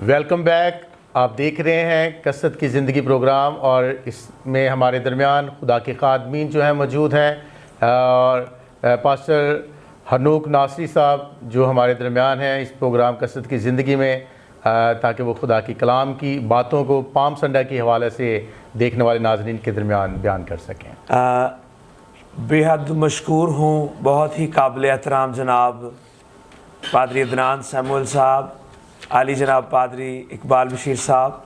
Welcome back. आप देख रहे हैं कसरत की ज़िंदगी प्रोग्राम, और इसमें हमारे दरमियान खुदा के खादमीन जो हैं मौजूद हैं, और पास्टर हनूक नासरी साहब जो हमारे दरमियान हैं इस प्रोग्राम कसरत की ज़िंदगी में, ताकि वो खुदा की कलाम की बातों को पाम संडे के हवाले से देखने वाले नाज़रीन के दरमियान बयान कर सकें। बेहद मशकूर हूँ, बहुत ही काबिल एहतराम जनाब पादरी अदनान सैमुअल साहब, आली जनाब पादरी इकबाल बशीर साहब,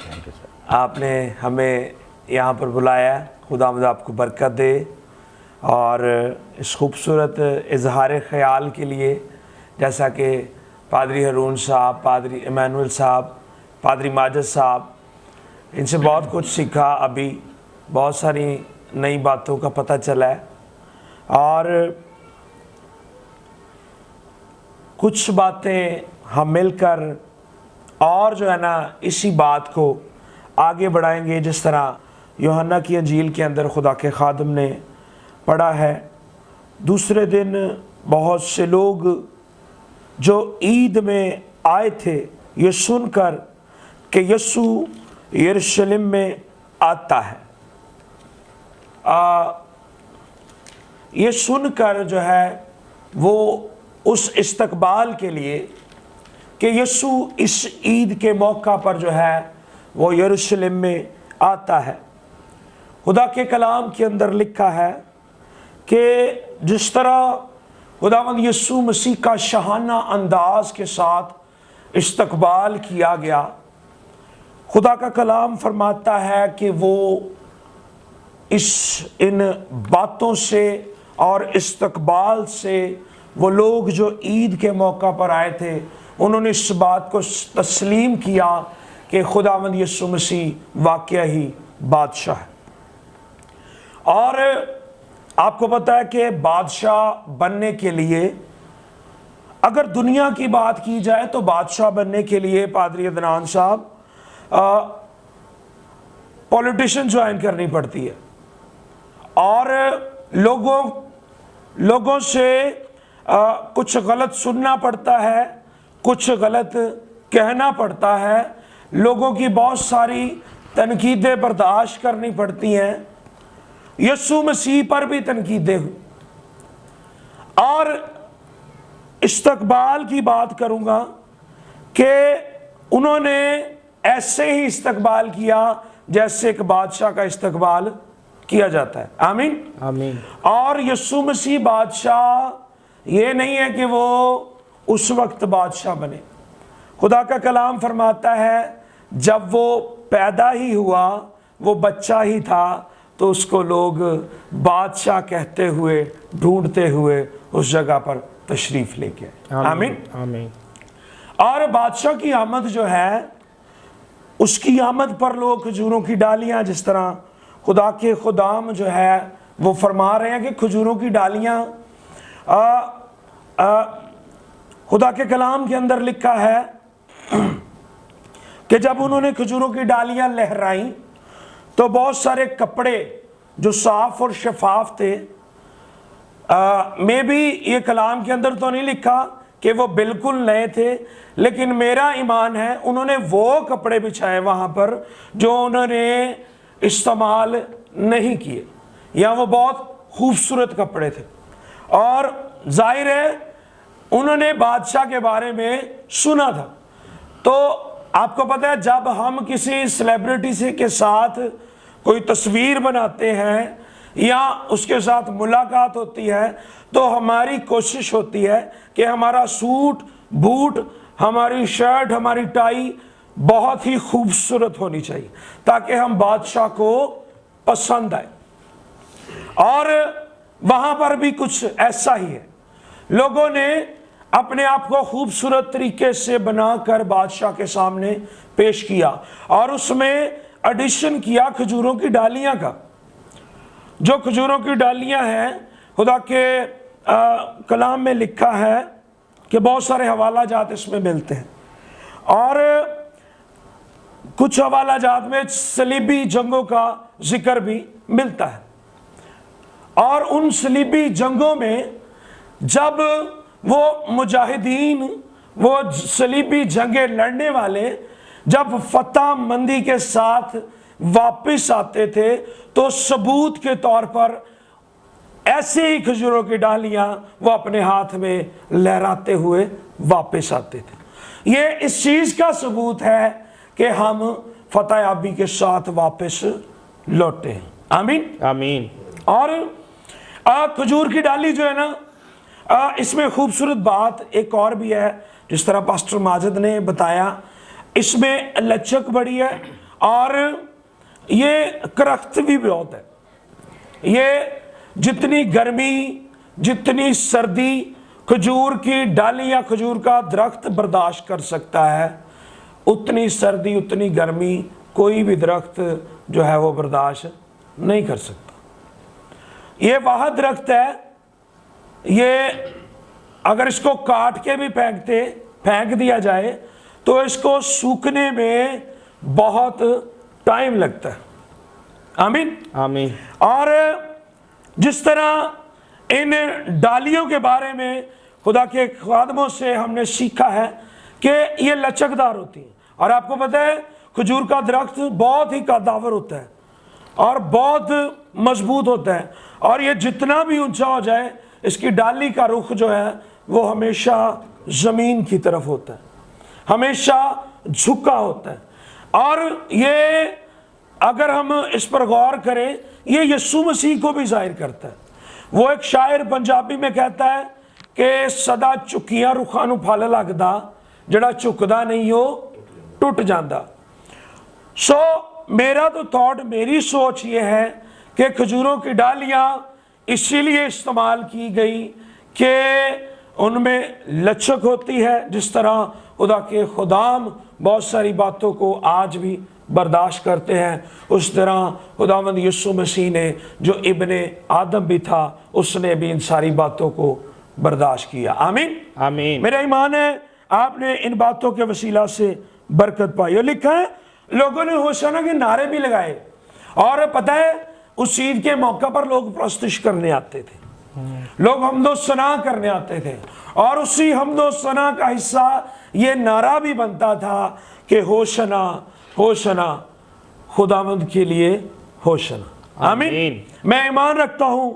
आपने हमें यहाँ पर बुलाया। खुदावंद आपको बरकत दे, और इस खूबसूरत इजहार ख़याल के लिए, जैसा कि पादरी हरून साहब, पादरी इमानुएल साहब, पादरी माजिद साहब, इनसे बहुत कुछ सीखा। अभी बहुत सारी नई बातों का पता चला है, और कुछ बातें हम मिलकर और जो है ना इसी बात को आगे बढ़ाएंगे, जिस तरह यूहन्ना की अंजील के अंदर खुदा के खादम ने पढ़ा है। दूसरे दिन बहुत से लोग जो ईद में आए थे, ये सुनकर कि यीशु यरूशलेम में आता है, ये सुनकर जो है वो उस इस्तकबाल के लिए कि यीशु इस ईद के मौका पर जो है वो यरूशलेम में आता है। खुदा के कलाम के अंदर लिखा है कि जिस तरह खुदावंद यीशु मसीह का शाहाना अंदाज के साथ इस्तकबाल किया गया, खुदा का कलाम फरमाता है कि वो इन बातों से और इस्तकबाल से वो लोग जो ईद के मौका पर आए थे, उन्होंने इस बात को तस्लीम किया कि खुदावंद यीशु मसीह वाकई ही बादशाह है। और आपको पता है कि बादशाह बनने के लिए, अगर दुनिया की बात की जाए तो बादशाह बनने के लिए पादरी अदनान साहब पॉलिटिशियन ज्वाइन करनी पड़ती है, और लोगों से कुछ गलत सुनना पड़ता है, कुछ गलत कहना पड़ता है, लोगों की बहुत सारी तनकीदें बर्दाश्त करनी पड़ती हैं। यीशु मसीह पर भी तनकीदें हुई। और इस्तकबाल की बात करूंगा कि उन्होंने ऐसे ही इस्तकबाल किया जैसे एक बादशाह का इस्तकबाल किया जाता है। आमीन आमीन। और यीशु मसीह बादशाह ये नहीं है कि वो उस वक्त बादशाह बने। खुदा का कलाम फरमाता है जब वो पैदा ही हुआ, वो बच्चा ही था, तो उसको लोग बादशाह कहते हुए, ढूंढते हुए उस जगह पर तशरीफ लेके आए। आमीन आमीन। और बादशाह की आमद जो है, उसकी आमद पर लोग खजूरों की डालियां, जिस तरह खुदा के खुदाम जो है वो फरमा रहे हैं कि खजूरों की डालियां, खुदा के कलाम के अंदर लिखा है कि जब उन्होंने खजूरों की डालियां लहराई तो बहुत सारे कपड़े जो साफ और शफाफ थे, में भी ये कलाम के अंदर तो नहीं लिखा कि वो बिल्कुल नए थे, लेकिन मेरा ईमान है उन्होंने वो कपड़े बिछाए वहां पर जो उन्होंने इस्तेमाल नहीं किए, या वो बहुत खूबसूरत कपड़े थे। और जाहिर है उन्होंने बादशाह के बारे में सुना था। तो आपको पता है जब हम किसी सेलिब्रिटी से के साथ कोई तस्वीर बनाते हैं या उसके साथ मुलाकात होती है, तो हमारी कोशिश होती है कि हमारा सूट बूट, हमारी शर्ट, हमारी टाई बहुत ही खूबसूरत होनी चाहिए ताकि हम बादशाह को पसंद आए। और वहां पर भी कुछ ऐसा ही है, लोगों ने अपने आप को खूबसूरत तरीके से बनाकर बादशाह के सामने पेश किया और उसमें एडिशन किया खजूरों की डालियां का। जो खजूरों की डालियां हैं, खुदा के कलाम में लिखा है कि बहुत सारे हवाला जात इसमें मिलते हैं, और कुछ हवाला जात में सलीबी जंगों का जिक्र भी मिलता है। और उन सलीबी जंगों में जब वो मुजाहिदीन, वो सलीबी जंगें लड़ने वाले जब फतह मंदी के साथ वापस आते थे तो सबूत के तौर पर ऐसे ही खजूरों की डालियां वो अपने हाथ में लहराते हुए वापस आते थे। ये इस चीज का सबूत है कि हम फतह याबी के साथ वापस लौटे हैं। आमीन आमीन। और खजूर की डाली जो है ना, इसमें खूबसूरत बात एक और भी है, जिस तरह पास्टर माजिद ने बताया, इसमें लचक बड़ी है और ये करख्त भी बहुत है। ये जितनी गर्मी, जितनी सर्दी खजूर की डाली या खजूर का दरख्त बर्दाश्त कर सकता है, उतनी सर्दी, उतनी गर्मी कोई भी दरख्त जो है वो बर्दाश्त नहीं कर सकता। ये वह दरख्त है, ये अगर इसको काट के भी फेंक दिया जाए तो इसको सूखने में बहुत टाइम लगता है। आमीन आमीन। और जिस तरह इन डालियों के बारे में खुदा के खादमों से हमने सीखा है कि ये लचकदार होती हैं, और आपको पता है खजूर का दरख्त बहुत ही कद्दावर होता है और बहुत मजबूत होता है, और ये जितना भी ऊंचा हो जाए इसकी डाली का रुख जो है वो हमेशा जमीन की तरफ होता है, हमेशा झुका होता है। और ये अगर हम इस पर गौर करें, ये यीशु मसीह को भी जाहिर करता है। वो एक शायर पंजाबी में कहता है कि सदा झुकियां रुखां नूं फल लगदा, जड़ा झुकदा नहीं हो टुट जांदा। सो मेरा तो थॉट, मेरी सोच ये है कि खजूरों की डालियां इसीलिए इस्तेमाल की गई कि उनमें लचक होती है। जिस तरह खुदा के खुदाम बहुत सारी बातों को आज भी बर्दाश्त करते हैं, उस तरह खुदावंद यीशु मसीह ने, जो इब्ने आदम भी था, उसने भी इन सारी बातों को बर्दाश्त किया। आमीन आमीन। मेरा ईमान है आपने इन बातों के वसीला से बरकत पाई। और लिखा है लोगों ने होशाना के नारे भी लगाए, और पता है उस ईद के मौका पर लोग प्रस्तुत करने आते थे, लोग हमदो सना करने आते थे, और उसी हमदो सना का हिस्सा ये नारा भी बनता था कि होशना होशना, खुदावंद के लिए होशना। आमीन। मैं ईमान रखता हूं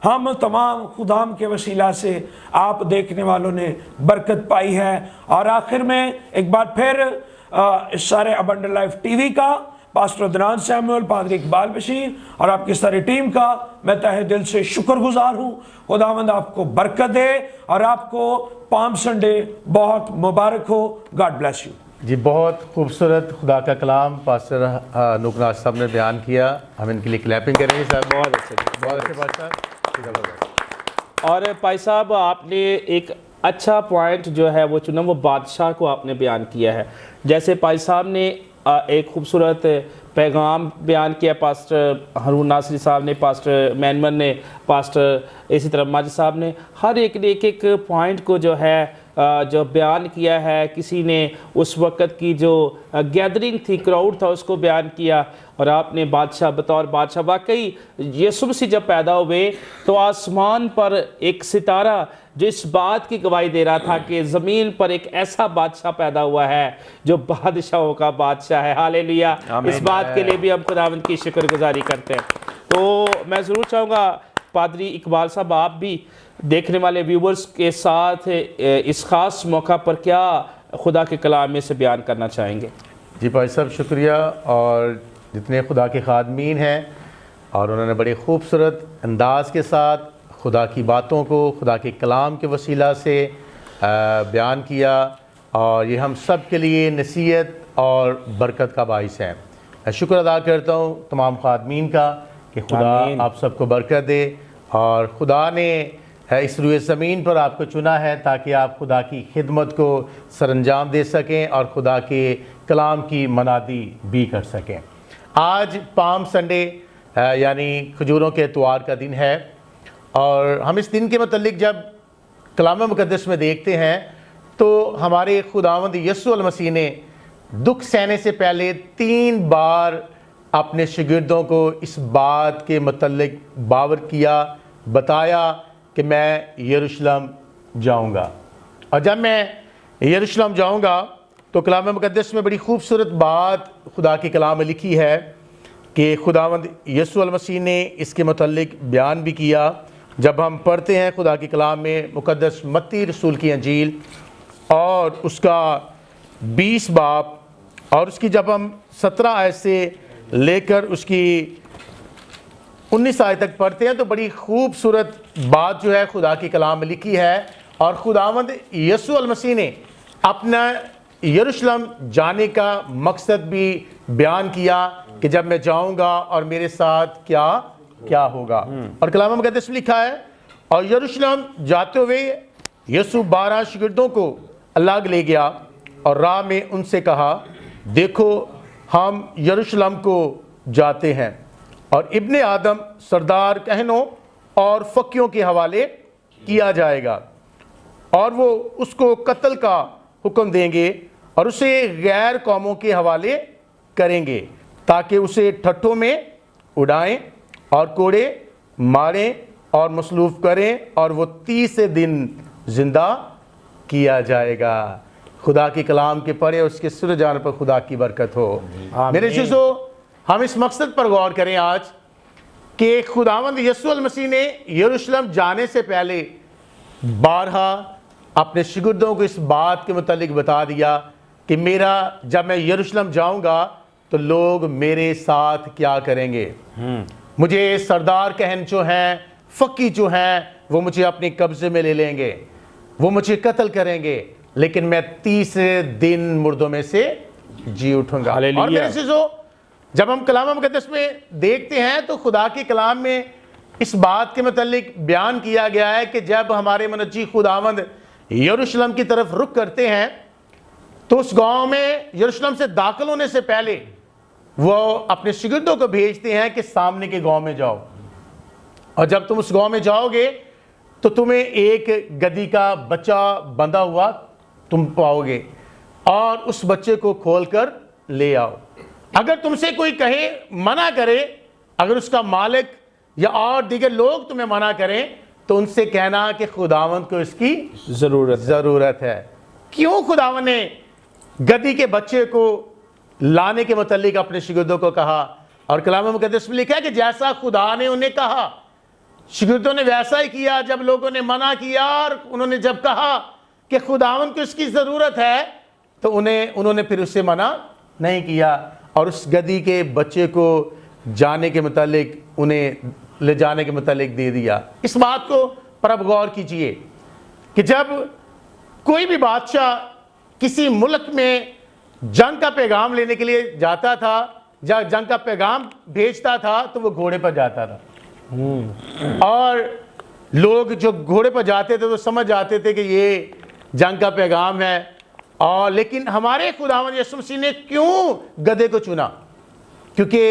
हम तमाम खुदाम के वसीला से आप देखने वालों ने बरकत पाई है। और आखिर में एक बार फिर इस सारे अबंडेंट लाइफ टीवी का, पास्टर अदनान सैमुअल, पादरी इकबाल बशीर और आपकी सारी टीम का मैं तहे दिल से शुक्रगुजार हूं। खुदावंद आपको बरकत दे और आपको पाम संडे बहुत मुबारक हो। God bless you. जी, बहुत खूबसूरत खुदा का कलाम पास्टर हनूक नासरी साहब ने बयान किया। हम इनके लिए क्लैपिंग करेंगे साहब। बहुत अच्छे पास्टर। और भाई साहब, आपने एक अच्छा पॉइंट जो है वो चुना, वो बादशाह को आपने बयान किया है। जैसे भाई साहब ने एक खूबसूरत पैगाम बयान किया, पास्टर हरून नासरी साहब ने, पास्टर मैनमन ने, पास्टर इसी तरह माजिद साहब ने, हर एक ने एक एक पॉइंट को जो है जो बयान किया है। किसी ने उस वक़्त की जो गैदरिंग थी, क्राउड था, उसको बयान किया। और आपने बादशाह, बतौर बादशाह, वाकई यीशु मसीह जब पैदा हुए तो आसमान पर एक सितारा जो इस बात की गवाही दे रहा था कि ज़मीन पर एक ऐसा बादशाह पैदा हुआ है जो बादशाहों का बादशाह है। हालेलुया। इस बात के लिए भी हम खुदावंद की शुक्रगुजारी करते हैं। तो मैं ज़रूर चाहूँगा पादरी इकबाल साहब, आप भी देखने वाले व्यूवर्स के साथ इस ख़ास मौका पर क्या खुदा के कलाम में से बयान करना चाहेंगे? जी भाई साहब, शुक्रिया। और जितने खुदा के खादमीन हैं, और उन्होंने बड़े खूबसूरत अंदाज के साथ खुदा की बातों को खुदा के कलाम के वसीला से बयान किया, और ये हम सब के लिए नसीहत और बरकत का बाइस है। मैं शुक्र अदा करता हूँ तमाम खादमीन का कि खुदा आप सबको बरकत दे, और खुदा ने इस रुए ज़मीन पर आपको चुना है ताकि आप खुदा की खिदमत को सरअंजाम दे सकें और खुदा के कलाम की मनादी भी कर सकें। आज पाम संडे यानी खजूरों के इतवार का दिन है, और हम इस दिन के मतलब जब कलाम मुक़द्दस में देखते हैं तो हमारे खुदावंद यीशु मसीह ने दुख सहने से पहले 3 बार अपने शागिर्दों को इस बात के मतलब बावर किया बताया कि मैं यरूशलेम जाऊंगा। और जब मैं यरूशलेम जाऊंगा तो कलाम मुक़द्दस में बड़ी खूबसूरत बात खुदा के कलाम में लिखी है कि खुदावंद यीशु अल मसीह ने इसके मुतल्लिक बयान भी किया। जब हम पढ़ते हैं खुदा के कलाम में मुक़द्दस मत्ती रसूल की अंजील और उसका 20 बाब और उसकी जब हम 17 आयत से लेकर उसकी 19 आयत तक पढ़ते हैं तो बड़ी खूबसूरत बात जो है खुदा के कलाम में लिखी है। और खुदावंद यीशु अल मसीह ने अपना यरूशलेम जाने का मकसद भी बयान किया कि जब मैं जाऊंगा और मेरे साथ क्या क्या होगा। और कलाम मुक़द्दस में लिखा है, और यरूशलेम जाते हुए यीशु 12 शागिर्दों को अलग ले गया और राह में उनसे कहा, देखो हम यरूशलेम को जाते हैं और इब्ने आदम सरदार कहनों और फकियों के हवाले किया जाएगा और वो उसको कत्ल का हुक्म देंगे और उसे गैर कौमों के हवाले करेंगे ताकि उसे ठट्ठों में उड़ाएं और कोड़े मारें और मसलूफ करें और वो 30 दिन जिंदा किया जाएगा। खुदा के कलाम के पढ़े उसके सुर जाने पर खुदा की बरकत हो। मेरे चीज़ों, हम इस मकसद पर गौर करें आज कि खुदावंद यीशु अल मसीह ने यरूशलेम जाने से पहले बारहा अपने शागिर्दों को इस बात के मुतालिक बता दिया कि मेरा जब मैं यरूशलेम जाऊंगा तो लोग मेरे साथ क्या करेंगे। मुझे सरदार कहन जो हैं, फकी जो हैं, वो मुझे अपने कब्जे में ले लेंगे, वो मुझे कत्ल करेंगे, लेकिन मैं 30 दिन मुर्दों में से जी उठूंगा। और मेरे चीज़ों, जब हम कलाम मुक़द्दस में देखते हैं तो खुदा के कलाम में इस बात के मुतालिक बयान किया गया है कि जब हमारे मुनज्जी खुदावंद यरूशलेम की तरफ रुख करते हैं तो उस गांव में यरूशलेम से दाखिल होने से पहले वो अपने शागिर्दों को भेजते हैं कि सामने के गांव में जाओ, और जब तुम उस गांव में जाओगे तो तुम्हें एक गधी का बच्चा बंधा हुआ तुम पाओगे और उस बच्चे को खोलकर ले आओ। अगर तुमसे कोई कहे, मना करे, अगर उसका मालिक या और दीगर लोग तुम्हें मना करें तो उनसे कहना कि खुदावंद को इसकी जरूरत है। क्यों खुदावंद ने गधी के बच्चे को लाने के मुतालिक अपने शागिर्दों को कहा? और कलाम मुक़द्दस में लिखा है कि जैसा खुदा ने उन्हें कहा शागिर्दों ने वैसा ही किया। जब लोगों ने मना किया और उन्होंने जब कहा कि खुदावंद को इसकी ज़रूरत है तो उन्होंने फिर उससे मना नहीं किया और उस गधी के बच्चे को जाने के मुतालिक उन्हें ले जाने के मुतालिक दे दिया। इस बात को पर अब गौर कीजिए कि जब कोई भी बादशाह किसी मुल्क में जंग का पैगाम लेने के लिए जाता था, जंग का पैगाम भेजता था तो वो घोड़े पर जाता था और लोग जो घोड़े पर जाते थे तो समझ जाते थे कि ये जंग का पैगाम है। और लेकिन हमारे खुदावंद यीशु मसीह ने क्यों गधे को चुना? क्योंकि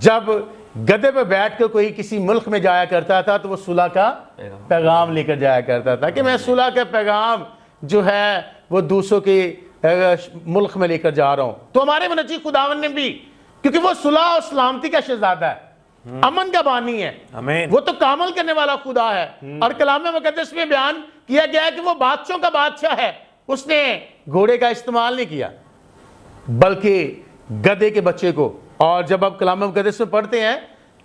जब गधे पर बैठकर कोई किसी मुल्क में जाया करता था तो वो सुलह का पैगाम लेकर जाया करता था कि मैं सुलह का पैगाम जो है वो दूसरों के मुल्क में लेकर जा रहा हूं। तो हमारे मुनज्जी खुदावंद ने भी, क्योंकि वो सुलह और सलामती का शहजादा है, अमन का बानी है, वो तो कामल करने वाला खुदा है। और कलाम मुक़द्दस में बयान किया गया है कि वो बादशाहों का बादशाह है। उसने घोड़े का इस्तेमाल नहीं किया बल्कि गधे के बच्चे को। और जब आप कलाम मुक़द्दस में पढ़ते हैं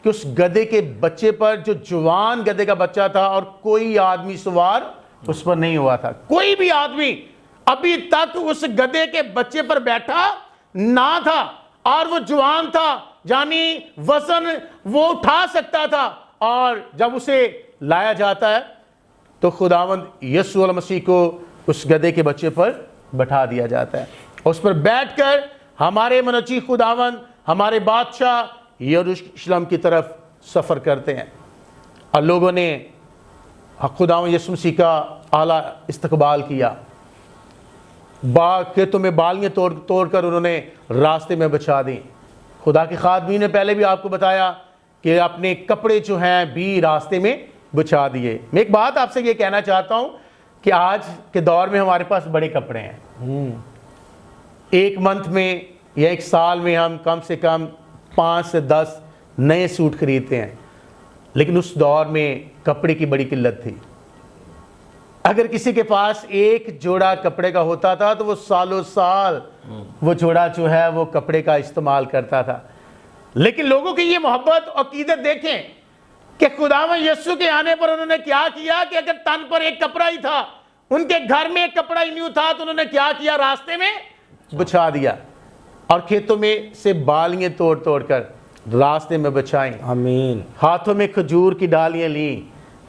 कि उस गधे के बच्चे पर, जो जवान गधे का बच्चा था और कोई आदमी सवार उस पर नहीं हुआ था, कोई भी आदमी अभी तक उस गधे के बच्चे पर बैठा ना था और वो जवान था, यानी वजन वो उठा सकता था। और जब उसे लाया जाता है तो खुदावंद यीशु अल मसीह को उस गधे के बच्चे पर बैठा दिया जाता है। उस पर बैठकर हमारे मुनज्जी खुदावंद, हमारे बादशाह यरूशलेम की तरफ सफ़र करते हैं और लोगों ने खुदावंद यीशु मसीह का आला इस्तकबाल किया। खेतों में बालियाँ तोड़ कर उन्होंने रास्ते में बचा दी। खुदा के खादमीन ने पहले भी आपको बताया कि अपने कपड़े जो हैं भी रास्ते में बिछा दिए। मैं एक बात आपसे ये कहना चाहता हूँ कि आज के दौर में हमारे पास बड़े कपड़े हैं। एक मंथ में या एक साल में हम कम से कम 5 से 10 नए सूट खरीदते हैं। लेकिन उस दौर में कपड़े की बड़ी किल्लत थी। अगर किसी के पास एक जोड़ा कपड़े का होता था तो वो सालों साल वो जोड़ा जो है वो कपड़े का इस्तेमाल करता था। लेकिन लोगों की ये मोहब्बत और अकीदत देखें कि खुदावंद यीशु के आने पर उन्होंने क्या किया कि अगर तन पर एक कपड़ा ही था, उनके घर में एक कपड़ा ही नहीं था, तो उन्होंने क्या किया, रास्ते में बिछा दिया और खेतों में से बालियां तोड़ तोड़ कर रास्ते में बिछाई। आमीन। हाथों में खजूर की डालियां ली,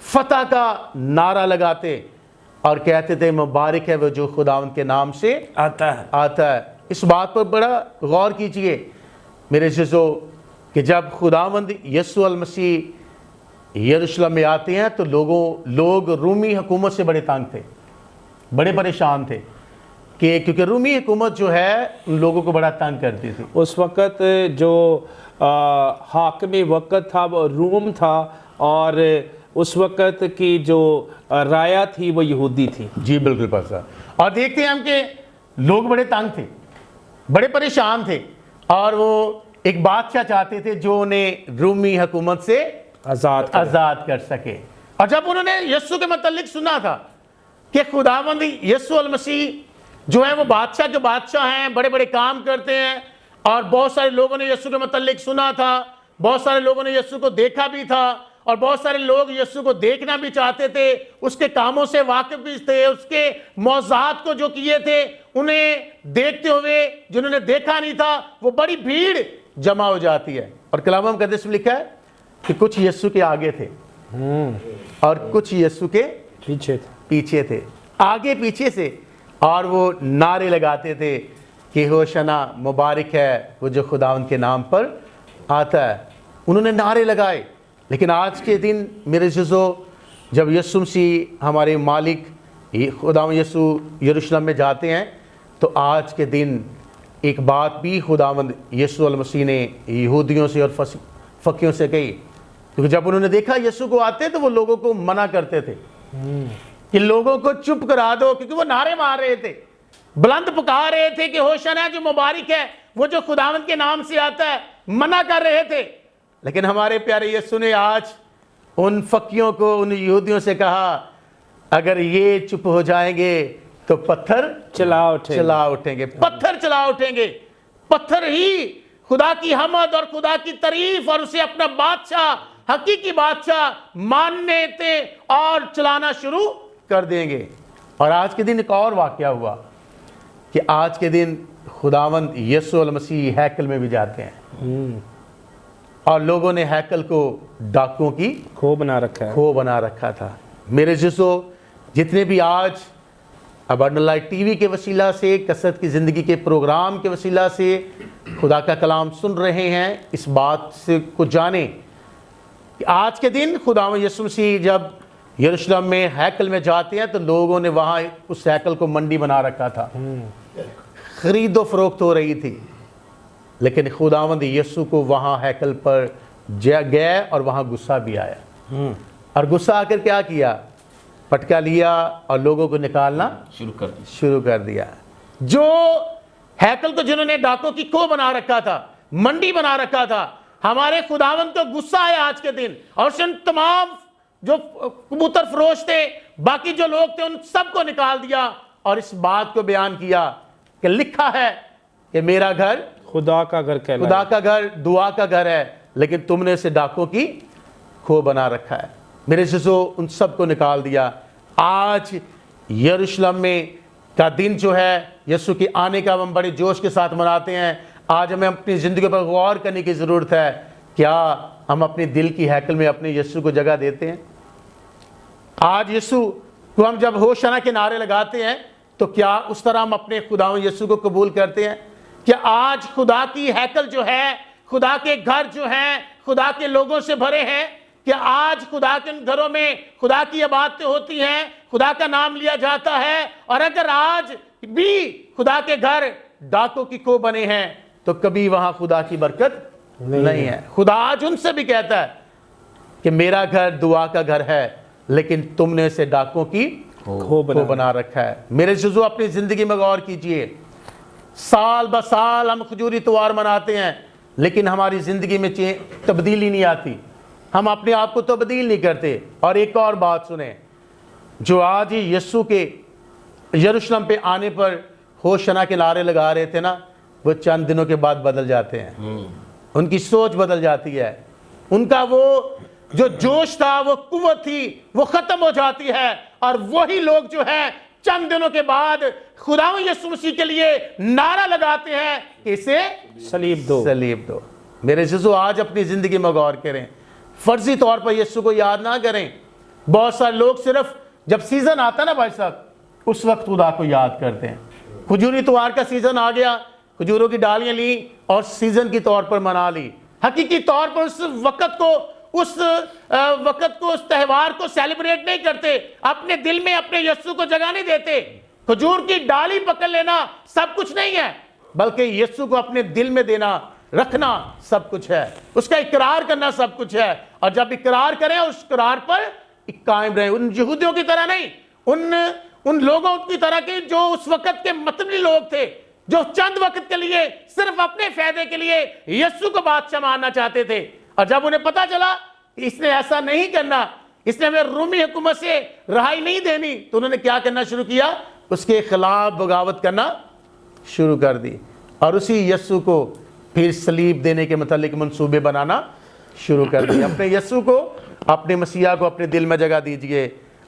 फतह का नारा लगाते और कहते थे मुबारक है वो जो खुदावंद के नाम से आता है। इस बात पर बड़ा गौर कीजिए मेरे अज़ीज़ों कि जब खुदावंद यीशु अल मसीह यरूशलेम में आते हैं तो लोग रूमी हुकूमत से बड़े तंग थे, बड़े परेशान थे कि क्योंकि रूमी हुकूमत जो है उन लोगों को बड़ा तंग करती थी। उस वक़्त जो हाकिम वक़्त था वो रूम था और उस वक़्त की जो राया थी वो यहूदी थी। जी बिल्कुल पासा। और देखते हैं हम कि लोग बड़े तंग थे, बड़े परेशान थे और वो एक बादशाह चाहते थे जो उन्हें रूमी हुकूमत से आज़ाद कर सके। और जब उन्होंने यीशु के मतलब सुना था कि खुदावंद यीशु अल मसीह जो है वो बादशाह के बादशाह हैं, बड़े बड़े काम करते हैं, और बहुत सारे लोगों ने यीशु के मतलब सुना था, बहुत सारे लोगों ने यीशु को देखा भी था और बहुत सारे लोग यीशु को देखना भी चाहते थे, उसके कामों से वाकिफ भी थे, उसके मौज़ात को जो किए थे उन्हें देखते हुए जिन्होंने देखा नहीं था वो बड़ी भीड़ जमा हो जाती है। और कलाम मुक़द्दस में लिखा है कि कुछ यीशु के आगे थे और कुछ यीशु के पीछे थे, आगे पीछे से, और वो नारे लगाते थे कि होशना मुबारक है वो जो खुदावंद के नाम पर आता है। उन्होंने नारे लगाए। लेकिन आज के दिन मेरे अज़ीज़ों जब यीशु मसीह हमारे मालिक खुदावंद यीशु यरूशलेम में जाते हैं तो आज के दिन एक बात भी खुदावंद यीशु अल मसीह ने यहूदियों से और फकीयों से कही, क्योंकि जब उन्होंने देखा यीशु को आते तो वो लोगों को मना करते थे कि लोगों को चुप करा दो, क्योंकि वो नारे मार रहे थे, बुलंद पुकार रहे थे कि होशना जो मुबारक है वो जो खुदावंद के नाम से आता है, मना कर रहे थे। लेकिन हमारे प्यारे यीशु ने आज उन फकीयों को, उन यहूदियों से कहा अगर ये चुप हो जाएंगे तो पत्थर चला उठेंगे, पत्थर चला उठेंगे। पत्थर ही खुदा की हमद और खुदा की तारीफ और उसे अपना बादशाह, हकीकी बादशाह मानने थे और चलाना शुरू कर देंगे। और आज के दिन एक और वाकया हुआ कि आज के दिन खुदावंद यीशु अल मसीह हैकल में भी जाते हैं और लोगों ने हैकल को डाकुओं की खो बना रखा था। मेरे अज़ीज़ों जितने भी आज अबंडेंट लाइट टीवी के वसीला से, कसरत की ज़िंदगी के प्रोग्राम के वसीला से खुदा का कलाम सुन रहे हैं, इस बात से को जाने कि आज के दिन खुदावंद यीशु मसीह जब यरूशलेम में हैकल में जाते हैं तो लोगों ने वहाँ उस हैकल को मंडी बना रखा था, खरीदो फरोख्त हो रही थी। लेकिन खुदावंद यीशु को वहाँ हैकल पर गए और वहाँ गुस्सा भी आया और गुस्सा आकर क्या किया, पटका लिया और लोगों को निकालना शुरू कर दिया। जो हैकल को जिन्होंने डाकों की को बना रखा था, मंडी बना रखा था, हमारे खुदावंद को गुस्सा आया आज के दिन और उन तमाम जो कबूतर फरोश थे, बाकी जो लोग थे, उन सबको निकाल दिया और इस बात को बयान किया कि लिखा है कि मेरा घर खुदा का घर दुआ का घर है, लेकिन तुमने इसे डाकों की खो बना रखा है। मेरे अज़ीज़ों उन सबको निकाल दिया। आज यरूशलेम में का दिन जो है यीशु के आने का हम बड़े जोश के साथ मनाते हैं। आज हमें अपनी ज़िंदगी पर गौर करने की ज़रूरत है, क्या हम अपने दिल की हैकल में अपने यीशु को जगह देते हैं? आज यीशु को हम जब होशना के नारे लगाते हैं तो क्या उस तरह हम अपने खुदावंद यीशु को कबूल करते हैं? क्या आज खुदा की हैकल जो है, खुदा के घर जो हैं खुदा के लोगों से भरे हैं? क्या आज खुदा के घरों में खुदा की इबादतें होती हैं, खुदा का नाम लिया जाता है? और अगर आज भी खुदा के घर डाकों की को बने हैं तो कभी वहां खुदा की बरकत नहीं है। खुदा आज उनसे भी कहता है कि मेरा घर दुआ का घर है, लेकिन तुमने इसे डाकों की खो बना रखा है। मेरे अज़ीज़ों अपनी जिंदगी में गौर कीजिए, साल ब साल हम खजूरी त्योहार मनाते हैं, लेकिन हमारी जिंदगी में तब्दीली नहीं आती। हम अपने आप को तब्दील नहीं करते। और एक और बात सुने, जो आज ही यीशु के यरूशलेम पे आने पर होशना के नारे लगा रहे थे ना, वो चंद दिनों के बाद बदल जाते हैं। उनकी सोच बदल जाती है, उनका वो जो जोश था, वो कुव्वत थी, वो खत्म हो जाती है। और वही लोग जो है चंद दिनों के बाद खुदावंद यीशु मसीह के लिए नारा लगाते हैं कि इसे सलीब दो, सलीब दो। मेरे अज़ीज़ों, आज अपनी जिंदगी में गौर करें, फर्जी तौर पर यीशु को याद ना करें। बहुत सारे लोग सिर्फ जब सीजन आता ना भाई साहब, उस वक्त खुदा को याद करते हैं। खजूरी त्योहार का सीजन आ गया, खजूरों की डालियां ली और सीजन के तौर पर मना ली। हकीकी तौर पर उस वक्त को उस त्यौहार को सेलिब्रेट नहीं करते, अपने दिल में अपने यीशु को जगह नहीं देते। खजूर की डाली पकड़ लेना सब कुछ नहीं है, बल्कि यीशु को अपने दिल में देना, रखना सब कुछ है। उसका इकरार करना सब कुछ है। और जब इकरार करें, उस इकरार पर कायम रहे। उन यहूदियों की तरह नहीं, उन लोगों की तरह के जो उस वक्त के मतली लोग थे, जो चंद वक्त के लिए सिर्फ अपने फायदे के लिए यीशु को बादशाह मानना चाहते थे। और जब उन्हें पता चला इसने ऐसा नहीं करना, इसने हमें रोमी हुकूमत से रहाई नहीं देनी, तो उन्होंने क्या करना शुरू किया? उसके खिलाफ बगावत करना शुरू कर दी। और उसी यीशु को फिर सलीब देने के मतलब मंसूबे बनाना शुरू कर दिए। अपने यीशु को, अपने मसीहा को अपने दिल में जगह दीजिए।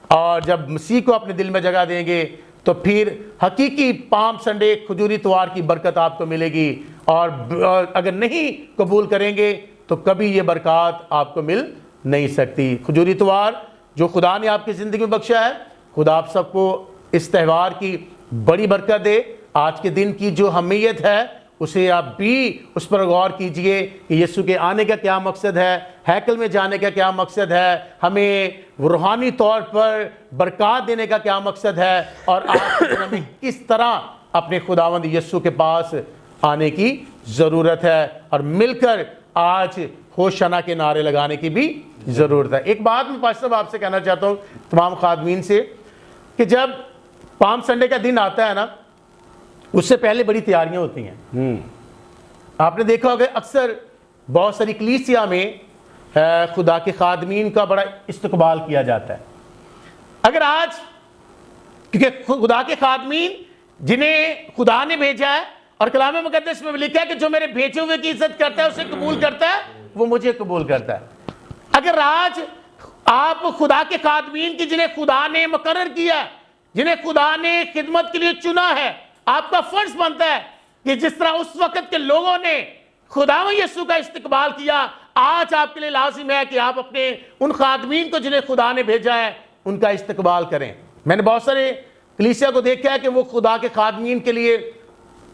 और जब मसीह को अपने दिल में जगह देंगे तो फिर हकीकी पाम संडे खजूरी त्योहार की बरकत आपको मिलेगी। और अगर नहीं कबूल करेंगे तो कभी ये बरकत आपको मिल नहीं सकती। खजूरी त्योहार जो खुदा ने आपकी ज़िंदगी में बख्शा है, खुदा आप सबको इस त्यौहार की बड़ी बरकत दे। आज के दिन की जो अहमियत है उसे आप भी उस पर गौर कीजिए कि यीशु के आने का क्या मकसद है, हैकल में जाने का क्या मकसद है, हमें रूहानी तौर पर बरकत देने का क्या मकसद है, और आज हमें किस तरह अपने खुदावंद यीशु के पास आने की ज़रूरत है। और मिलकर आज होशना के नारे लगाने की भी ज़रूरत है। एक बात मैं पास्टर साहब आपसे कहना चाहता हूँ, तमाम खादमीन से, कि जब पाम संडे का दिन आता है ना, उससे पहले बड़ी तैयारियां होती हैं। आपने देखा होगा अक्सर बहुत सारी कलीसिया में खुदा के खादमीन का बड़ा इस्तकबाल किया जाता है। अगर आज, क्योंकि खुदा के खादमीन जिन्हें खुदा ने भेजा है, और कलाम मुकद्दस में लिखा है कि जो मेरे भेजे हुए की इज्जत करता है उसे कबूल करता है, वो मुझे कबूल करता है। अगर आज आप खुदा के खादमीन की जिन्हें खुदा ने मुकर्रर किया, जिन्हें खुदा ने खिदमत के लिए चुना है, आपका फर्ज बनता है कि जिस तरह उस वक्त के लोगों ने खुदावंद यीशु का इस्तकबाल किया, आज आपके लिए लाजिम है कि आप अपने उन खादमीन को जिन्हें खुदा ने भेजा है उनका इस्तकबाल करें। मैंने बहुत सारे कलीसिया को देखा है कि वो खुदा के खादमीन के लिए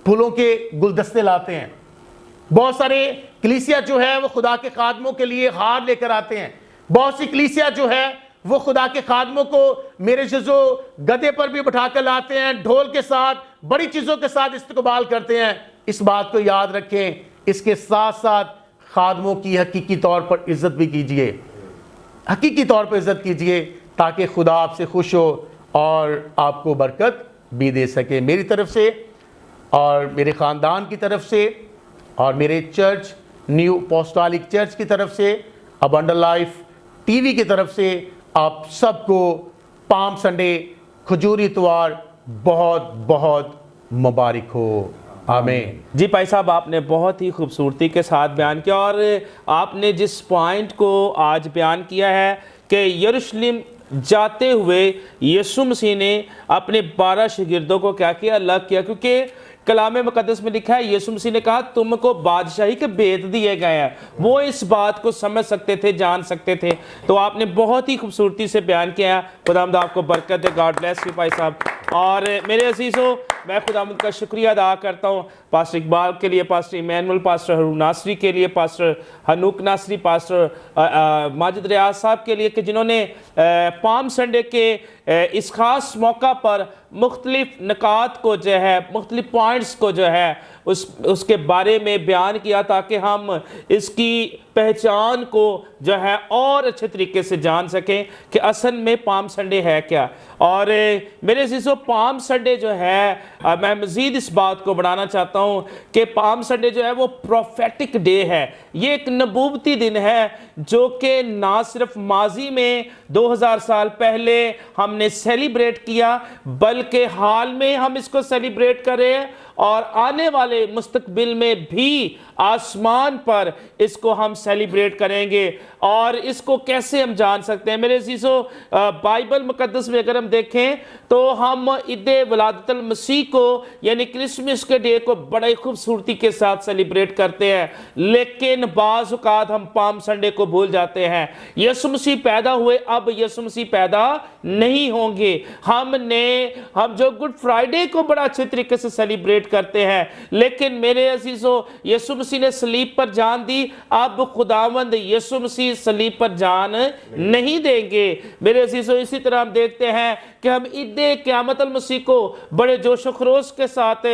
फूलों के गुलदस्ते लाते हैं। बहुत सारे कलीसिया जो है वो खुदा के खादमों के लिए हार लेकर आते हैं। बहुत सी कलीसिया जो है वो खुदा के खादमों को मेरे जज़ो गधे पर भी बिठा कर लाते हैं, ढोल के साथ, बड़ी चीज़ों के साथ इस्तकबाल करते हैं। इस बात को याद रखें, इसके साथ साथ खादमों की हकीकी तौर पर इज्जत भी कीजिए, हकीकी तौर पर इज्जत कीजिए, ताकि खुदा आपसे खुश हो और आपको बरकत भी दे सके। मेरी तरफ से और मेरे ख़ानदान की तरफ से और मेरे चर्च न्यू अपोस्टोलिक चर्च की तरफ से, अबंडल लाइफ टीवी की तरफ से आप सबको पाम संडे खजूरी त्योहार बहुत बहुत मुबारक हो। आमीन। जी भाई साहब, आपने बहुत ही खूबसूरती के साथ बयान किया, और आपने जिस पॉइंट को आज बयान किया है कि यरूशलेम जाते हुए यीशु मसीह ने अपने 12 शागिर्दों को क्या किया? अलग किया, क्योंकि कलाम मुकद्दस में लिखा है यीशु मसीह ने कहा तुमको बादशाही के भेद दिए गए हैं। वो इस बात को समझ सकते थे, जान सकते थे। तो आपने बहुत ही खूबसूरती से बयान किया। खुदावंद आपको बरकत दे। गॉड ब्लेस यू भाई साहब। और मेरे अजीज़ों, मैं खुदावंद का शुक्रिया अदा करता हूँ पास्टर इकबाल के लिए, पास्टर इमैनुअल, पास्टर हरू नासरी के लिए, पास्टर हनूक नासरी, पास्टर माजिद रियाज साहब के लिए, कि जिन्होंने पाम संडे के इस खास मौका पर मुख्तलिफ निकात को जो है, मुख्तलिफ पॉइंट्स को जो है उसके बारे में बयान किया ताकि हम इसकी पहचान को जो है और अच्छे तरीके से जान सकें कि असल में पाम संडे है क्या। और मेरे अज़ीज़ों, पाम संडे जो है मैं मज़ीद इस बात को बढ़ाना चाहता हूँ कि पाम संडे जो है वो प्रोफेटिक डे है। ये एक नबूवती दिन है जो कि ना सिर्फ माजी में 2000 साल पहले हमने सेलिब्रेट किया, बल्कि हाल में हम इसको सेलिब्रेट कर रहे हैं और आने वाले मुस्तकबिल में भी आसमान पर इसको हम सेलिब्रेट करेंगे। और इसको कैसे हम जान सकते हैं मेरे अज़ीज़ों, बाइबल मुकद्दस में अगर हम देखें तो हम ईद वलादतुल मसीह को यानी क्रिसमस के डे को बड़े खूबसूरती के साथ सेलिब्रेट करते हैं, लेकिन बाज़ औक़ात हम पाम संडे को भूल जाते हैं। यीशु मसीह पैदा हुए, अब यीशु मसीह पैदा नहीं होंगे। हम जो गुड फ्राइडे को बड़ा अच्छे तरीके से सेलिब्रेट करते हैं, लेकिन मेरे अज़ीज़ों, यीशु मसीह ने सलीब पर जान दी, अब खुदावंद यीशु मसीह सलीब पर जान नहीं देंगे। मेरे अज़ीज़ों, इसी तरह हम देखते हैं कि हम ईद क़यामत अल मसीह को बड़े जोश व खरोश के साथ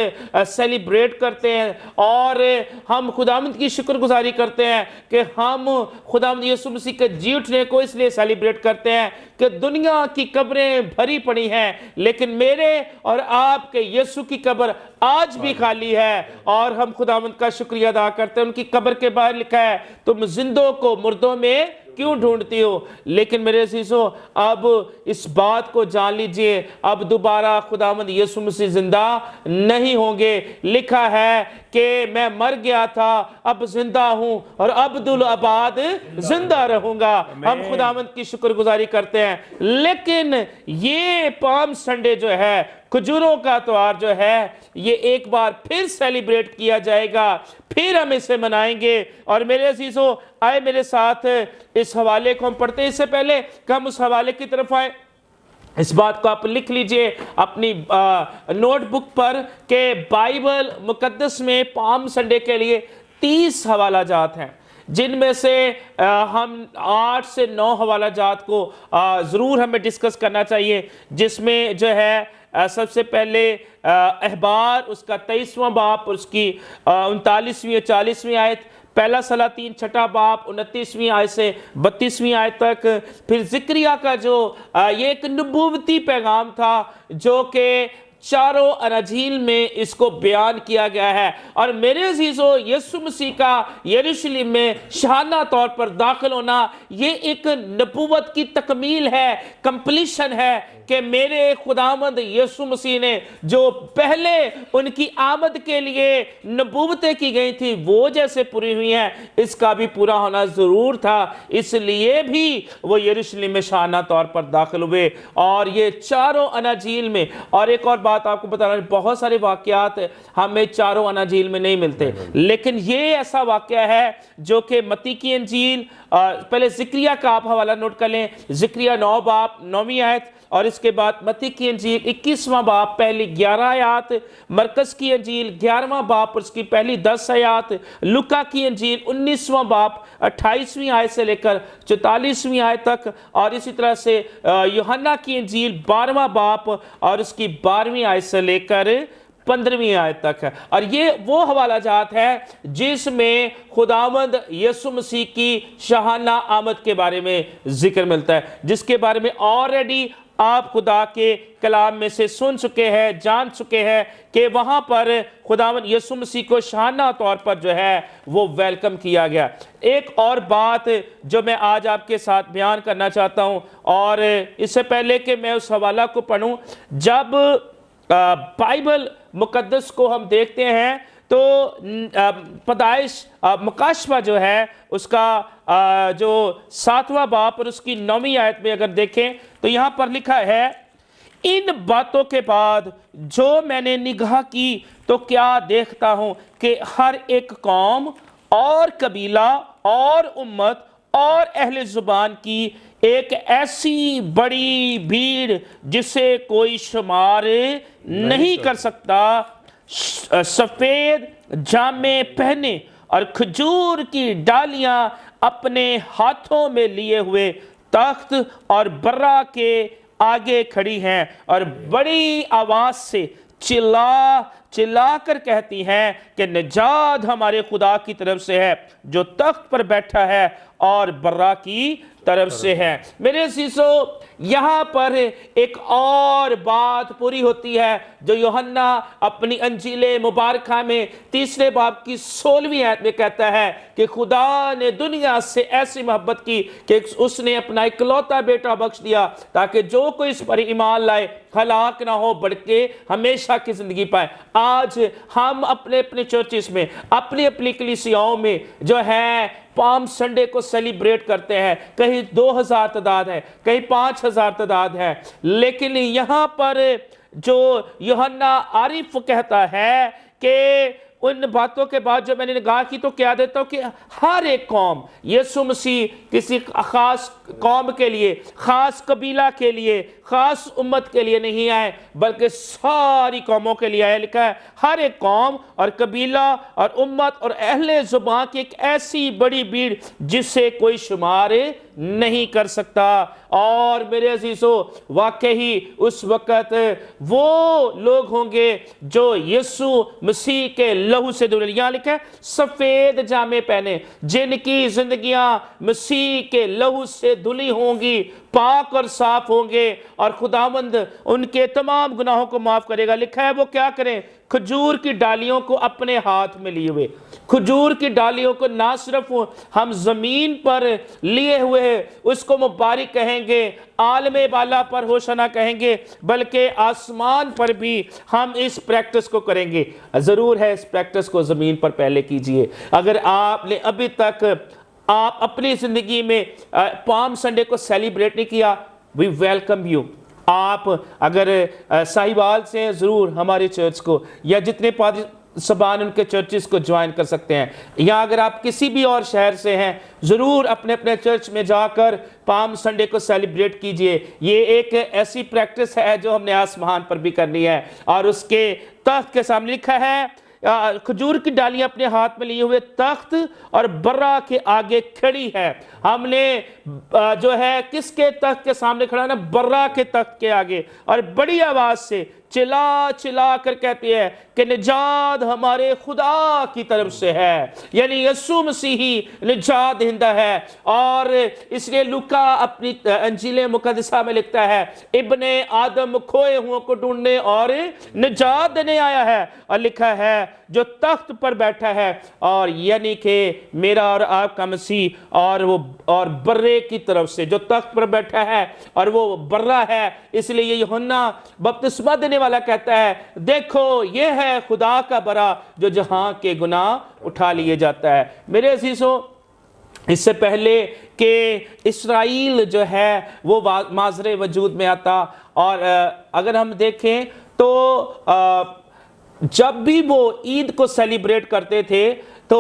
सेलिब्रेट करते हैं और हम खुदावंद की शुक्रगुजारी करते हैं कि हम खुदावंद यीशु मसीह के जी उठने को इसलिए सेलिब्रेट करते हैं कि दुनिया की कब्रें भरी पड़ी हैं, लेकिन मेरे और आपके यीशु की कब्र आज भी खाली है और हम खुदावंद का शुक्रिया अदा करते हैं। उनकी कब्र के बाहर लिखा है, तुम जिंदों को मुर्दों में क्यों ढूंढती हो। लेकिन मेरे अज़ीज़ों, अब इस बात को जान लीजिए, अब दोबारा खुदावंद यीशु मसीह जिंदा नहीं होंगे। लिखा है कि मैं मर गया था, अब जिंदा हूं और अब्दुल आबाद जिंदा रहूंगा। हम खुदावंद की शुक्रगुजारी करते हैं। लेकिन ये पाम संडे जो है, खजूरों का त्योहार जो है, ये एक बार फिर सेलिब्रेट किया जाएगा, फिर हम इसे मनाएंगे। और मेरे अज़ीज़ों, आए मेरे साथ इस हवाले को हम पढ़ते हैं। इससे पहले कि हम उस हवाले की तरफ आए, इस बात को आप लिख लीजिए अपनी नोटबुक पर कि बाइबल मुकद्दस में पाम संडे के लिए 30 हवाला जात हैं, जिनमें से हम 8 से 9 हवाला जात को ज़रूर हमें डिस्कस करना चाहिए। जिसमें जो है सबसे पहले अहबार, उसका 23वां बाप, उसकी 39वीं और 40वीं आयत, पहला सलातीन छठा बाप 29वीं आयत से 32वीं आयत तक। फिर ज़िक्रिया का जो ये एक नबूवती पैगाम था जो कि चारों अनाजील में इसको बयान किया गया है। और मेरे अज़ीज़ों, यीशु मसीह का यरूशलेम में शाहाना तौर पर दाखिल होना ये एक नबूवत की तकमील है, कंप्लीशन है कि मेरे खुदावंद यीशु मसीह ने जो पहले उनकी आमद के लिए नबूवतें की गई थी वो जैसे पूरी हुई हैं, इसका भी पूरा होना ज़रूर था। इसलिए भी वो यरूशलेम में शाहाना तौर पर दाखिल हुए। और ये चारों अनाजील में, और एक और बात आपको बता रहा हूं, बहुत सारे वाकयात हमें चारों अनाजील में नहीं मिलते, लेकिन ये ऐसा वाकया है जो कि मत्ती की इंजील, पहले ज़िक्रिया का आप हवाला नोट कर लें, ज़िक्रिया 9 बाप 9वीं आयत, और इसके बाद मत्ती की इंजील 21वां बाप पहली 11 आयत, मरकस की इंजील 11वां बाप उसकी पहली 10 आयत, लुका की इंजील 19वां बाप 28वीं आयत से लेकर 44वीं आयत तक, और इसी तरह से यूहन्ना की इंजील 12वां बाप और उसकी 12वीं आयत से लेकर 15वीं आयत तक है। और ये वो हवाला जात है जिसमें खुदावंद यीशु मसीह की शाहाना आमद के बारे में जिक्र मिलता है, जिसके बारे में ऑलरेडी आप खुदा के कलाम में से सुन चुके हैं, जान चुके हैं कि वहां पर खुदावंद यीशु मसीह को शाहाना तौर पर जो है वो वेलकम किया गया। एक और बात जो मैं आज आपके साथ बयान करना चाहता हूं, और इससे पहले कि मैं उस हवाला को पढ़ूं, जब बाइबल मुकद्दस को हम देखते हैं तो पैदाइश मुकाशफा जो है उसका जो 7वां बाप और उसकी 9वीं आयत में अगर देखें तो यहाँ पर लिखा है, इन बातों के बाद जो मैंने निगाह की तो क्या देखता हूं कि हर एक कौम और कबीला और उम्मत और अहले जुबान की एक ऐसी बड़ी भीड़ जिसे कोई शुमार नहीं कर सकता, सफेद जामे पहने और खजूर की डालियां अपने हाथों में लिए हुए तख्त और बर्रा के आगे खड़ी हैं और बड़ी आवाज से चिल्ला चिल्लाकर कहती हैं कि निजात हमारे खुदा की तरफ से है जो तख्त पर बैठा है और बर्रा की तरफ से है। मेरे अज़ीज़ों, यहाँ पर एक और बात पूरी होती है जो यूहन्ना अपनी अंजील मुबारका में 3 बाब की 16वीं आयत में कहता है कि खुदा ने दुनिया से ऐसी मोहब्बत की कि उसने अपना इकलौता बेटा बख्श दिया ताकि जो कोई इस पर ईमान लाए हलाक ना हो बल्कि हमेशा की जिंदगी पाए। आज हम अपने अपने चर्चिस में, अपनी अपनी कलीसियाओं में जो है पाम संडे को सेलिब्रेट करते हैं। कहीं 2000 तादाद है, कहीं 5000 तादाद है, लेकिन यहां पर जो यूहन्ना आरिफ कहता है कि उन बातों के बाद जो मैंने निगाह की तो क्या देता हूं कि हर एक कौम, यीशु मसीह किसी खास कौम के लिए, खास कबीला के लिए, खास उम्मत के लिए नहीं आए बल्कि सारी कौमों के लिए आए। लिखा है हर एक कौम और कबीला और उम्मत और अहले जुबान की एक ऐसी बड़ी भीड़ जिसे कोई शुमार नहीं कर सकता। और मेरे अजीजों, वाकई उस वक़्त वो लोग होंगे जो यीशु मसीह के लहू से धुले, यहाँ लिखा है सफ़ेद जामे पहने, जिनकी जिंदगियां मसीह के लहू से धुली होंगी, पाक और साफ होंगे और खुदावंद उनके तमाम गुनाहों को माफ करेगा। लिखा है वो क्या करें? खजूर की डालियों को अपने हाथ में लिए हुए, खजूर की डालियों को ना सिर्फ हम जमीन पर लिए हुए उसको मुबारक कहेंगे, आलमे बाला पर होशना कहेंगे, बल्कि आसमान पर भी हम इस प्रैक्टिस को करेंगे। जरूर है इस प्रैक्टिस को जमीन पर पहले कीजिए। अगर आपने अभी तक आप अपनी जिंदगी में पाम संडे को सेलिब्रेट नहीं किया, वी वेलकम यू। आप अगर साहिवाल से हैं ज़रूर हमारी चर्च को, या जितने सबान उनके चर्चिस को ज्वाइन कर सकते हैं, या अगर आप किसी भी और शहर से हैं ज़रूर अपने अपने चर्च में जाकर पाम संडे को सेलिब्रेट कीजिए। ये एक ऐसी प्रैक्टिस है जो हमने आसमान पर भी करनी है। और उसके तख्त के सामने लिखा है खजूर की डालियां अपने हाथ में लिए हुए तख्त और बर्रा के आगे खड़ी है। हमने जो है किसके तख्त के सामने खड़ा ना? बर्रा के तख्त के आगे, और बड़ी आवाज से चिल्ला चिल्ला कर कहती है कि निजात हमारे खुदा की तरफ से है, यानी यीशु मसीह ही निजात देंदा है। और इसलिए लूका अपनी अंजील मुकद्दसा में लिखता है इब्ने आदम खोए हुओं को ढूंढने और निजात देने आया है। और लिखा है जो तख्त पर बैठा है, और यानी कि मेरा और आपका मसीह, और बर्रे की तरफ से जो तख्त पर बैठा है और वो बर्रा है। इसलिए यूहन्ना बपतिस्मा देने वाला कहता है देखो ये है खुदा का बरा जो जहां के गुनाह उठा लिए जाता है। मेरे अजीजों, इससे पहले कि इस्राइल जो है वो माजरे वजूद में आता, और अगर हम देखें तो जब भी वो ईद को सेलिब्रेट करते थे तो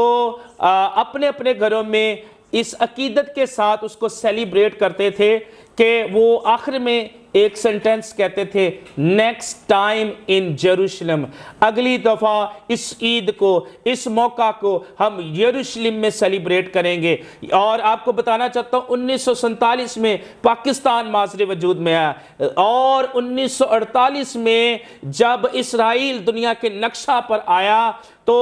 अपने अपने घरों में इस अकीदत के साथ उसको सेलिब्रेट करते थे कि वो आखिर में एक सेंटेंस कहते थे नेक्स्ट टाइम इन जेरूशलेम, अगली दफा इस ईद को, इस मौका को हम यरूशलेम में सेलिब्रेट करेंगे। और आपको बताना चाहता हूं 1947 में पाकिस्तान माजरे वजूद में आया, और 1948 में जब इसराइल दुनिया के नक्शा पर आया तो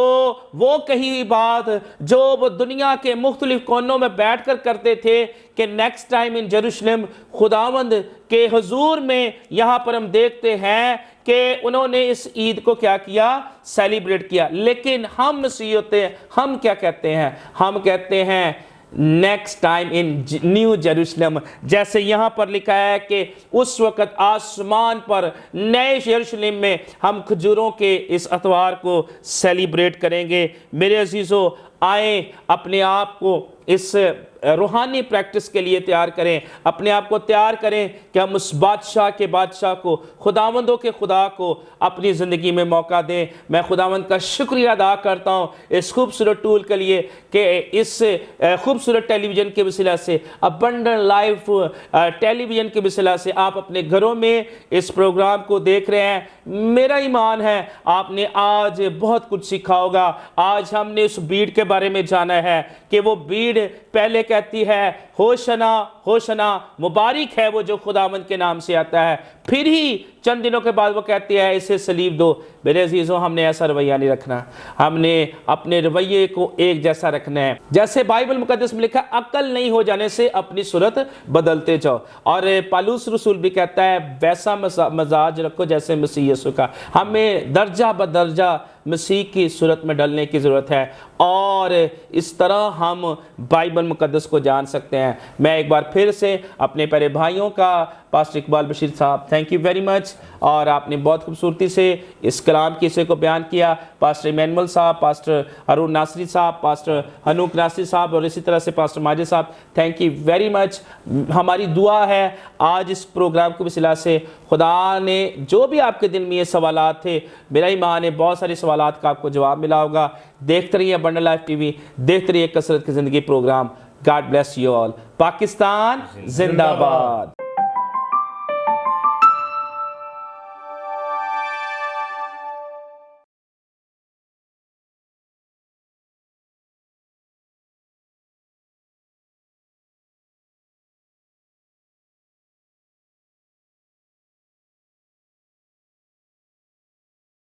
वो कही हुई बात जो वो दुनिया के मुख्तलिफ कोनों में बैठ कर करते थे कि नेक्स्ट टाइम इन जेरूशलेम, खुदावंद के हुजूर में यहाँ पर हम देखते हैं कि उन्होंने इस ईद को क्या किया? सेलिब्रेट किया। लेकिन हम मसीह होते हैं, हम क्या कहते हैं? हम कहते हैं next time in new Jerusalem. जैसे यहां पर लिखा है कि उस वक्त आसमान पर नए यरूशलेम में हम खजूरों के इस अतवार को सेलिब्रेट करेंगे। मेरे अजीजों, आए अपने आप को इस रूहानी प्रैक्टिस के लिए तैयार करें, अपने आप को तैयार करें कि हम उस बादशाह के बादशाह को, खुदावंदों के खुदा को अपनी ज़िंदगी में मौका दें। मैं खुदावंद का शुक्रिया अदा करता हूँ इस खूबसूरत टूल के लिए कि इस खूबसूरत टेलीविज़न के वसीला से, अबंडेंट लाइफ टेलीविज़न के वसीला से आप अपने घरों में इस प्रोग्राम को देख रहे हैं। मेरा ईमान है आपने आज बहुत कुछ सीखा होगा। आज हमने उस भीड़ के बारे में जाना है कि वो भीड़ पहले कहती है होशना होशना, मुबारक है वो जो खुदावंद के नाम से आता है, फिर ही चंद दिनों के बाद वो कहती है इसे सलीब दो। मेरे अजीज़ों, हमने ऐसा रवैया नहीं रखना, हमने अपने रवैये को एक जैसा रखना है। जैसे बाइबल मुकद्दस में लिखा, अक्ल नहीं हो जाने से अपनी सूरत बदलते जाओ। और पालूस रसूल भी कहता है वैसा मजाज रखो जैसे मसीह यीशु का। हमें दर्जा बदर्जा मसीह की सूरत में ढलने की ज़रूरत है और इस तरह हम बाइबल मुकद्दस को जान सकते हैं। मैं एक बार फिर से अपने प्यारे भाइयों का, पास्टर इकबाल बशीर साहब, थैंक यू वेरी मच। और आपने बहुत खूबसूरती से इस कलाम की हिस्से को बयान किया। पास्टर इमैनुअल साहब, पास्टर अरुण नासरी साहब, पास्टर हनूक नासरी साहब और इसी तरह से पास्टर माजिद साहब, थैंक यू वेरी मच। हमारी दुआ है आज इस प्रोग्राम के वसीला से खुदा ने जो भी आपके दिल में ये सवालात थे, मेरा ईमान है बहुत सारे सवालात का आपको जवाब मिला होगा। देखते रहिए अबंडेंट लाइफ टीवी, देखते रहिए कसरत की ज़िंदगी programme. God bless you all. Pakistan जिंदाबाद।